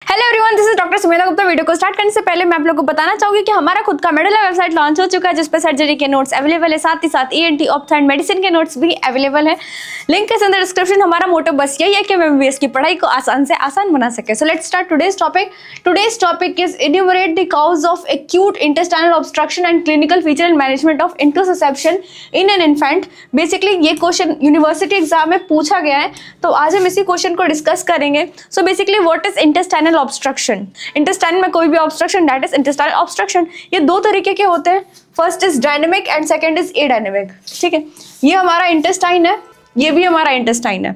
Hello everyone, this is doctor Sumedha Gupta. Video को start करने से पहले मैं आप लोगों को बताना चाहूंगी कि हमारा खुद का मेडिला वेबसाइट लॉन्च हो चुका है, जिस पर सर्जरी के नोट्स अवेलेबल है, साथ ही साथ ENT, ऑप्था एंड मेडिसिन के नोट्स भी अवेलेबल है। लिंक के अंदर डिस्क्रिप्शन। हमारा मोटो बस यही है कि हम MBBS की पढ़ाई को आसान से आसान बना सके। So let's start today's topic. Today's topic is enumerate the cause of acute intestinal obstruction and clinical feature and management of interception in an infant. Basically ये क्वेश्चन यूनिवर्सिटी एग्जाम में पूछा गया है, तो आज हम इसी क्वेश्चन को डिस्कस करेंगे। So basically what is intestinal obstruction? Intestine में कोई भी obstruction, that is intestinal obstruction. ये दो तरीके के होते हैं, first is dynamic and second is adynamic. ठीक है, ये हमारा इंटेस्टाइन है, ये भी हमारा इंटेस्टाइन है।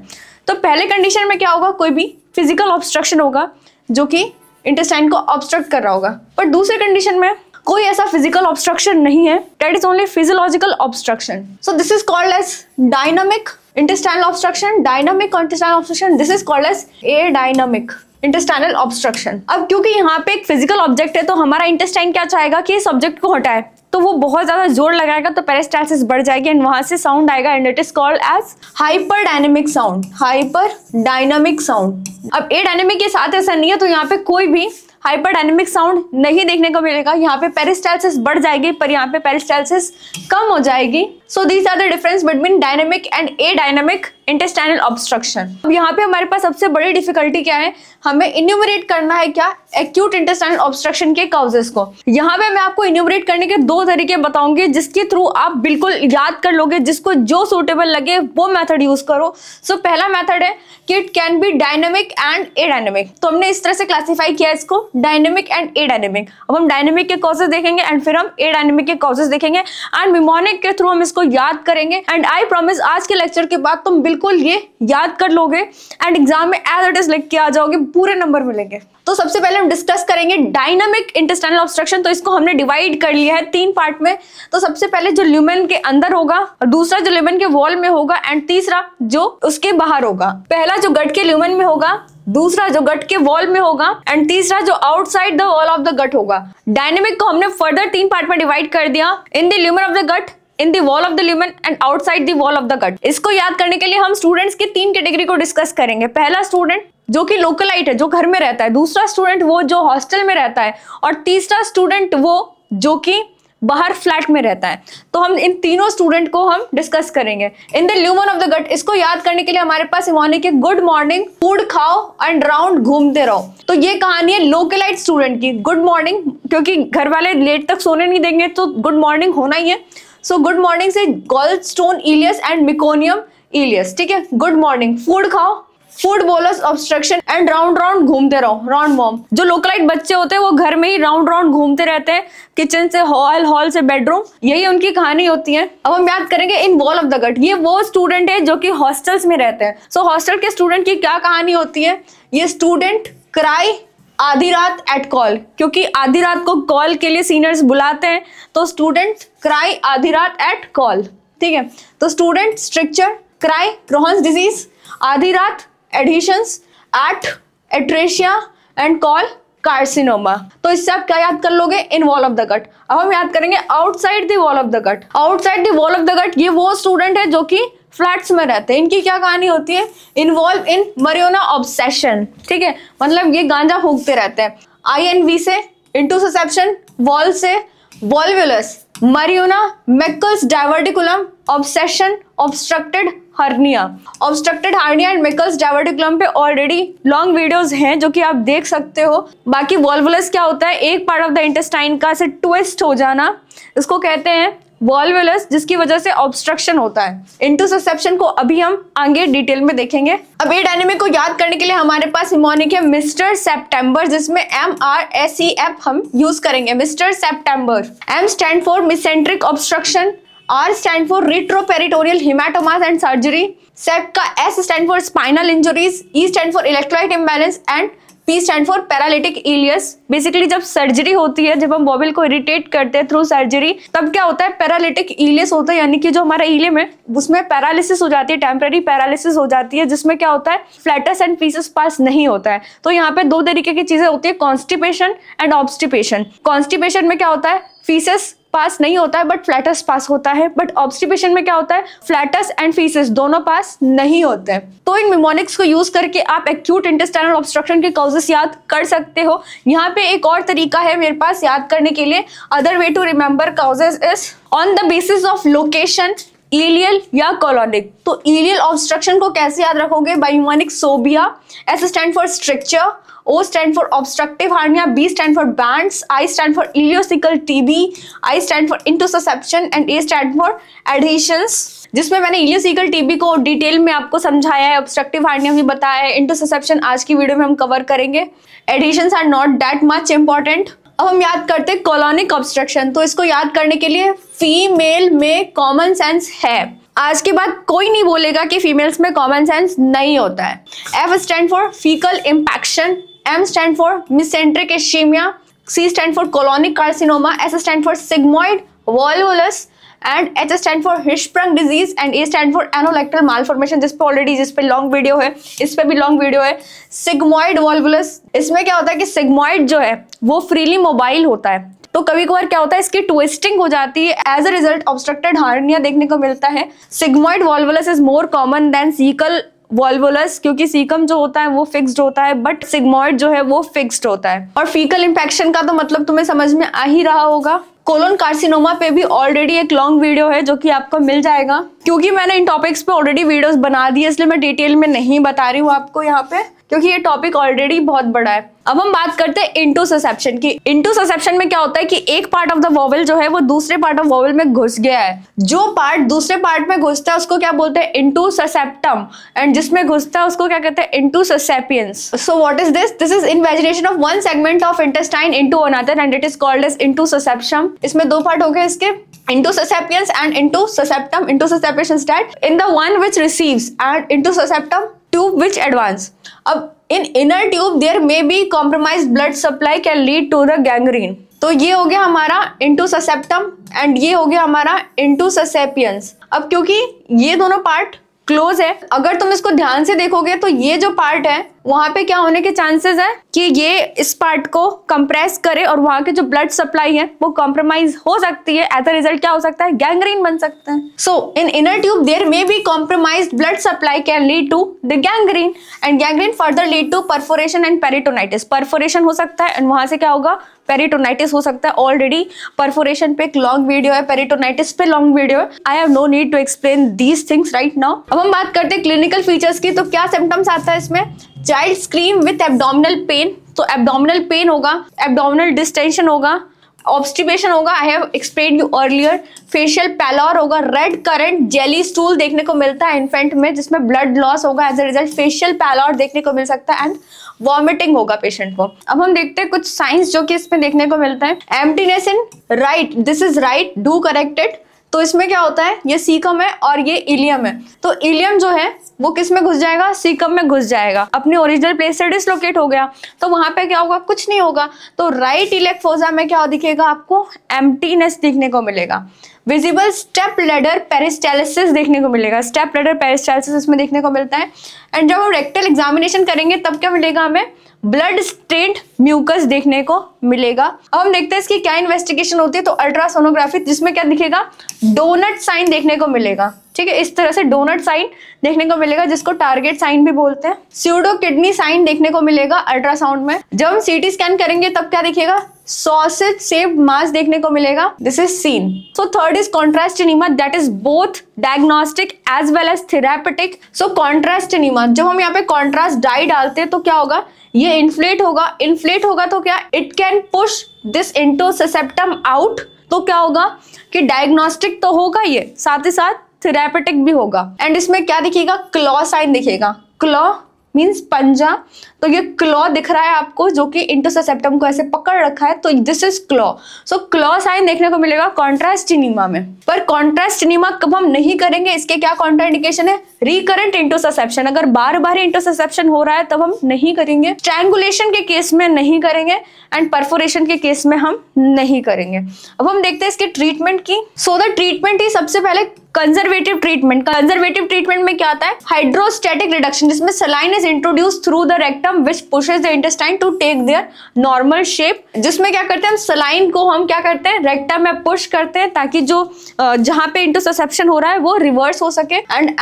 तो पहले कंडीशन में क्या होगा, कोई भी फिजिकल ऑब्स्ट्रक्शन होगा जो कि इंटेस्टाइन को ऑब्स्ट्रक्ट कर रहा होगा। पर दूसरे कंडीशन में कोई ऐसा फिजिकल ऑब्स्ट्रक्शन नहीं है, that is only physiological obstruction. So this is called as dynamic intestinal obstruction. Dynamic intestinal obstruction, this is called as adynamic intestinal obstruction. अब क्योंकि यहाँ पे एक फिजिकल ऑब्जेक्ट है, तो हमारा इंटेस्टाइन क्या चाहेगा कि इस ऑब्जेक्ट को हटाए, तो वो बहुत ज्यादा जोर लगाएगा, तो पेरिस्टाल्सिस बढ़ जाएगी एंड वहां से साउंड आएगा and it is called as hyper dynamic sound. Hyper dynamic sound. अब एडायनेमिक के साथ ऐसा नहीं है, तो यहाँ पे कोई भी हाइपर डायनेमिक साउंड नहीं देखने को मिलेगा। यहाँ पे पेरिस्टाल्सिस बढ़ जाएगी, पर यहाँ पे पेरिस्टाल्सिस कम हो जाएगी। So these are the difference between dynamic and adynamic intestinal obstruction. अब यहाँ पे हमारे पास सबसे बड़ी डिफिकल्टी क्या है, हमें इन्यूमरेट करना है क्या, एक्यूट इंटेस्टाइनल ऑब्स्ट्रक्शन के काउजेस को। यहाँ पे मैं आपको इन्यूमरेट करने के दो तरीके बताऊंगी, जिसके थ्रू आप बिल्कुल याद कर लोगे, जिसको जो सूटेबल लगे वो मेथड यूज करो। सो पहला मेथड है कि it can be dynamic and adynamic. तो हमने इस तरह से क्लासिफाई किया इसको, डायनेमिक एंड एडायनेमिक। अब हम डायनेमिक के कॉजेस देखेंगे एंड फिर हम एडायनेमिक के कॉजेस देखेंगे एंड मिमोनिक के थ्रू हम इसको याद करेंगे। एंड आई प्रॉमिस आज के लेक्चर के बाद तुम बिल्कुल ये याद कर लोगे एंड एग्जाम में एज इट इज लिख के आ जाओगे, पूरे नंबर मिलेंगे। तो सबसे पहले हम डिस्कस करेंगे डायनामिक इंटेस्टाइनल ऑब्स्ट्रक्शन। तो इसको हमने डिवाइड कर लिया है 3 पार्ट में। तो सबसे पहले जो ल्यूमेन के अंदर होगा, और दूसरा जो ल्यूमेन के वॉल में होगा, एंड तीसरा जो उसके बाहर होगा। पहला जो गट के ल्यूमेन में होगा, दूसरा जो गट के वॉल में होगा, एंड तीसरा जो outside the wall of the gut होगा। डायनेमिक को हमने फर्दर 3 पार्ट में डिवाइड कर दिया, in the lumen of the gut, in the wall of the lumen and outside the wall of the gut. इसको याद करने के लिए हम स्टूडेंट्स की 3 कैटेगरी को डिस्कस करेंगे। पहला स्टूडेंट जो कि लोकलाइट है, जो घर में रहता है, दूसरा स्टूडेंट वो जो हॉस्टल में रहता है, और तीसरा स्टूडेंट वो जो कि बाहर फ्लैट में रहता है। तो हम इन तीनों स्टूडेंट को हम डिस्कस करेंगे। In the lumen of the gut, इसको याद करने के लिए हमारे पास इमोनिक है गुड मॉर्निंग, फूड खाओ एंड राउंड घूमते रहो। तो ये कहानी है लोकलाइट स्टूडेंट की। गुड मॉर्निंग, क्योंकि घर वाले लेट तक सोने नहीं देंगे, तो गुड मॉर्निंग होना ही है। सो गुड मॉर्निंग से gallstone ileus and meconium ileus. ठीक है, गुड मॉर्निंग। फूड खाओ, food bolus obstruction and round round घूमते रहो, राउंड वॉर्म। जो लोकलाइट बच्चे होते हैं वो घर में ही राउंड राउंड घूमते रहते हैं, किचन से हॉल, हॉल से बेडरूम, यही उनकी कहानी होती है। अब हम याद करेंगे in wall of the gut, ये वो स्टूडेंट है जो कि हॉस्टल्स में रहते हैं। सो हॉस्टल के स्टूडेंट की क्या कहानी होती है, ये स्टूडेंट क्राई आधी रात एट कॉल, क्योंकि आधी रात को कॉल के लिए सीनियर्स बुलाते हैं, तो स्टूडेंट क्राई आधी रात एट कॉल। ठीक है, तो student stricture cry Crohn's disease, आधी रात adhesions at atresia and call carcinoma. तो इससे आप क्या याद कर लोगे, in wall of the gut. अब हम याद करेंगे outside the wall of the gut. Outside the wall of the gut, ये वो स्टूडेंट है जो कि फ्लैट्स में रहते हैं। इनकी क्या कहानी होती है, इन्वॉल्व इन मरियोना ऑब्सेशन। ठीक है, मतलब ये गांजा फूकते रहते हैं। INV से इंटरसेप्शन, वॉल से वॉल्वुलस, मरियोना, Meckel's diverticulum, obsession, obstructed hernia. Obstructed hernia and Meckel's diverticulum पे ऑलरेडी लॉन्ग वीडियोस हैं जो कि आप देख सकते हो। बाकी वॉल्वुलस क्या होता है, एक पार्ट ऑफ द इंटेस्टाइन का से ट्विस्ट हो जाना, इसको कहते हैं वॉल्वुलस, जिसकी वजह से ऑब्स्ट्रक्शन होता है। इंटरसेप्शन को अभी हम आगे डिटेल में देखेंगे। अब एडायनेमिक को याद करने के लिए हमारे पास इमोनिक है मिस्टर सेप्टेम्बर, जिसमें MRSEF हम यूज करेंगे। Mister September, M stand for mesenteric obstruction, R stand for retroperitoneal haematomas and surgery, Sep का S stand for spinal injuries, E stand for electrolyte imbalance and P stand for paralytic ileus. Basically जब surgery होती है, जब हम बॉबल को irritate करते हैं through surgery, तब क्या होता है, पैरालिटिक इलियस होता है, यानी कि जो हमारा इलियम है उसमें पैरालिसिस हो जाती है, टेम्पररी पैरालिसिस हो जाती है, जिसमें क्या होता है, फ्लैटस एंड फीसस पास नहीं होता है। तो यहाँ पे 2 तरीके की चीजें होती है, कॉन्स्टिपेशन एंड ऑब्स्टिपेशन। कॉन्स्टिपेशन में क्या होता है, फीसस पास नहीं होता है बट फ्लैटस पास होता है, बट ऑब्स्टिपेशन में क्या होता है, फ्लैटस एंड फीसिस दोनों पास नहीं होते हैं। तो इन निमोनिक्स को यूज करके आप एक्यूट इंटेस्टाइनल ऑब्स्ट्रक्शन के कॉजेस याद कर सकते हो। यहाँ पे एक और तरीका है मेरे पास याद करने के लिए, other way to remember causes is on the basis of location, ileal या कोलोनिक। तो इलियल ऑब्स्ट्रक्शन को कैसे याद रखोगे, by mnemonic sobia, S stand for structure, O stand for obstructive hernia, B stand for bands, I stand for ileocecal TB, I stand for intussusception and A stand for adhesions, जिसमें मैंने ileocaecal TB को detail में आपको समझाया है, obstructive hernia भी बताया है, इंटरसेप्शन आज की वीडियो में हम कवर करेंगे, adhesions are not that much important. अब हम याद करते हैं कोलोनिक ऑब्स्ट्रक्शन। तो इसको याद करने के लिए फीमेल में कॉमन सेंस है, आज के बाद कोई नहीं बोलेगा कि फीमेल्स में कॉमन सेंस नहीं होता है। F stand for faecal impaction, M stand for mesenteric ischaemia, C stand for colonic carcinoma, S stand for sigmoid volvulus and H stand for Hirschsprung disease and A stand for anorectal malformation, जिस पे long video है, इस पे भी long video है। Sigmoid volvulus, इसमें क्या होता है कि सिग्मोइड जो है वो फ्रीली मोबाइल होता है, तो कभी कभार क्या होता है इसकी ट्विस्टिंग हो जाती है, as a result obstructed hernia देखने को मिलता है। Sigmoid volvulus is more common than caecal volvulus, क्योंकि सीकम जो होता है वो फिक्स्ड होता है बट सिग्मोइड जो है वो फिक्स्ड होता है। और फीकल इन्फेक्शन का तो मतलब तुम्हें समझ में आ ही रहा होगा। कोलोन कार्सिनोमा पे भी ऑलरेडी एक लॉन्ग वीडियो है जो कि आपको मिल जाएगा, क्योंकि मैंने इन टॉपिक्स पे ऑलरेडी वीडियोस बना दी है, इसलिए मैं डिटेल में नहीं बता रही हूँ आपको यहाँ पे, क्योंकि ये टॉपिक ऑलरेडी बहुत बड़ा है। अब हम बात करते हैं इंटुससेप्शन की। इंटुससेप्शन में क्या होता है कि एक पार्ट ऑफ द वोवेल जो है वो दूसरे पार्ट ऑफ वोवेल में घुस गया है, जो पार्ट दूसरे पार्ट में घुसता है उसको क्या बोलते हैं, इंटुससेप्टम, एंड जिसमें घुसता है उसको क्या कहते हैं, intussuscipiens. So what is this? This is invagination of one segment of intestine into another and it is called as intussusception. इसमें दो पार्ट हो गए इसके, intussuscipiens and intussusceptum. Intussusception is that in the one which receives and intussusceptum to which advance. अब in inner tube there may be compromised blood supply can lead to the gangrene. तो ये हो गया हमारा इंटुससेप्टम and ये हो गया हमारा इंटुससेपियंस। अब क्योंकि ये दोनों पार्ट क्लोज है, अगर तुम इसको ध्यान से देखोगे तो ये जो पार्ट है वहां पे क्या होने के चांसेस है कि ये इस पार्ट को कंप्रेस करे और वहां के जो ब्लड सप्लाई है वो कॉम्प्रोमाइज हो सकती है। एज अ रिजल्ट क्या हो सकता है, गैंग्रीन बन सकता है। So in inner tube there may be compromised blood supply can lead to the gangrene and gangrene further lead to perforation and peritonitis. Perforation हो सकता है एंड वहां से क्या होगा, पेरिटोनाइटिस हो सकता है। ऑलरेडी परफोरेशन पे एक लॉन्ग वीडियो है, पेरिटोनाइटिस पे लॉन्ग वीडियो है। I have no need to explain these things right now. अब हम बात करते हैं क्लिनिकल फीचर्स की। तो क्या सिम्टम्स आता है इसमें, child scream with abdominal pain, तो एब्डोमिनल पेन होगा, एब्डोमिनल डिस्टेंशन होगा, ऑब्स्टिपेशन होगा, I have explained you earlier, facial pallor होगा, रेड करंट जेली स्टूल देखने को मिलता है इन्फेंट में जिसमें ब्लड लॉस होगा, एज अ रिजल्ट फेशियल पैलोर देखने को मिल सकता है एंड वॉमिटिंग होगा पेशेंट को। अब हम देखते हैं कुछ साइंस जो कि इसमें देखने को मिलता है। Emptiness in right, this is right, do corrected. तो इसमें क्या होता है, ये सीकम है और ये इलियम है, तो इलियम जो है वो किस में घुस जाएगा, सीकम में घुस जाएगा, अपनी ओरिजिनल प्लेस से डिसलोकेट हो गया, तो वहां पे क्या होगा, कुछ नहीं होगा। तो राइट इलेक फोसा में क्या दिखेगा आपको, एम्प्टीनेस देखने को मिलेगा। विजिबल स्टेप लेडर पेरिस्टालिसिस देखने को मिलेगा, स्टेप लेडर पेरिस्टालिसिस इसमें देखने को मिलता है। एंड जब हम रेक्टल एग्जामिनेशन करेंगे तब क्या मिलेगा हमें, ब्लड स्टेन्ड म्यूकस देखने को मिलेगा। अब हम देखते हैं इसकी क्या इन्वेस्टिगेशन होती है। तो अल्ट्रासोनोग्राफी, जिसमें क्या दिखेगा, डोनट साइन देखने को मिलेगा, ठीक है, इस तरह से डोनट साइन देखने को मिलेगा जिसको टारगेट साइन भी बोलते हैं। स्यूडो किडनी साइन देखने को मिलेगा अल्ट्रासाउंड में। जब हम सीटी स्कैन करेंगे तब क्या दिखेगा, सॉसेज शेप्ड मास देखने को मिलेगा, this is seen. So third is contrast enema, that is both diagnostic as well as therapeutic. So contrast enema, जब हम यहाँ पे कॉन्ट्रास्ट डाई डालते हैं तो क्या होगा, ये इन्फ्लेट होगा, इन्फ्लेट होगा तो क्या, it can push this intussusceptum out, तो क्या होगा कि डायग्नोस्टिक तो होगा ये, साथ ही साथ थेरापेटिक भी होगा। एंड इसमें क्या दिखेगा, क्लॉ साइन दिखेगा, क्लॉ मीन्स पंजा, तो ये क्लॉ दिख रहा है आपको जो कि इंटरसेप्टम को ऐसे पकड़ रखा है, तो this is claw. So claw sign देखने को मिलेगा कॉन्ट्रास्ट एनीमा में। पर कॉन्ट्रास्ट एनीमा कब हम नहीं करेंगे, इसके क्या कॉन्ट्राइंडिकेशन है, रिकरेंट इंटरसेप्शन, अगर बार बार इंटरसेप्शन हो रहा है तब हम नहीं करेंगे, स्ट्रैंगुलेशन के केस में नहीं करेंगे एंड परफोरेशन के केस में हम नहीं करेंगे। अब हम देखते हैं इसके ट्रीटमेंट की। सो द ट्रीटमेंट ही सबसे पहले कंजर्वेटिव ट्रीटमेंट। कंजर्वेटिव ट्रीटमेंट में क्या आता है, हाइड्रोस्टैटिक रिडक्शन, जिसमें saline is introduced through the rectum system which pushes the intestine to take their normal shape, जिसमें क्या करते हैं हम सलाइन को हम क्या करते हैं रेक्टम में पुश करते हैं ताकि जो जहां पे इंटरसेप्शन हो रहा है वो रिवर्स हो सके। एंड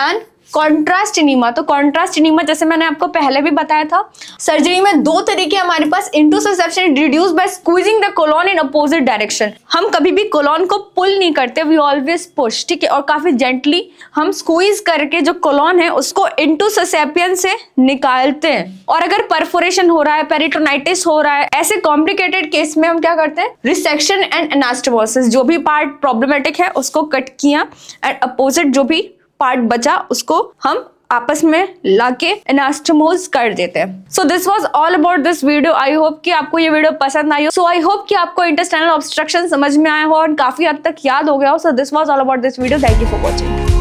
कॉन्ट्रास्ट इनीमा, तो कॉन्ट्रास्ट इनीमा जैसे मैंने आपको पहले भी बताया था, सर्जरी में दो तरीके हमारे पास interception reduce by squeezing the colon in opposite direction. हम कभी भी कोलॉन को पुल नहीं करते, वी ऑलवेज पुश, ठीक है, और काफी जेंटली हम स्क्वीज करके जो कोलॉन है उसको इंटरसेप्शन से निकालते हैं। और अगर परफोरेशन हो रहा है, पेरिटोनाइटिस हो रहा है, ऐसे कॉम्प्लिकेटेड केस में हम क्या करते हैं रिसेक्शन एंड एनास्टोमोसिस, जो भी पार्ट प्रॉब्लमेटिक है उसको कट किया एंड अपोजिट जो भी पार्ट बचा उसको हम आपस में लाके एनास्टोमोज कर देते हैं। So this was all about this video. I hope कि आपको ये वीडियो पसंद आई हो। सो आई होप कि आपको इंटेस्टाइनल ऑब्स्ट्रक्शन समझ में आया हो और काफी हद तक याद हो गया हो। So this was all about this video. Thank you for watching.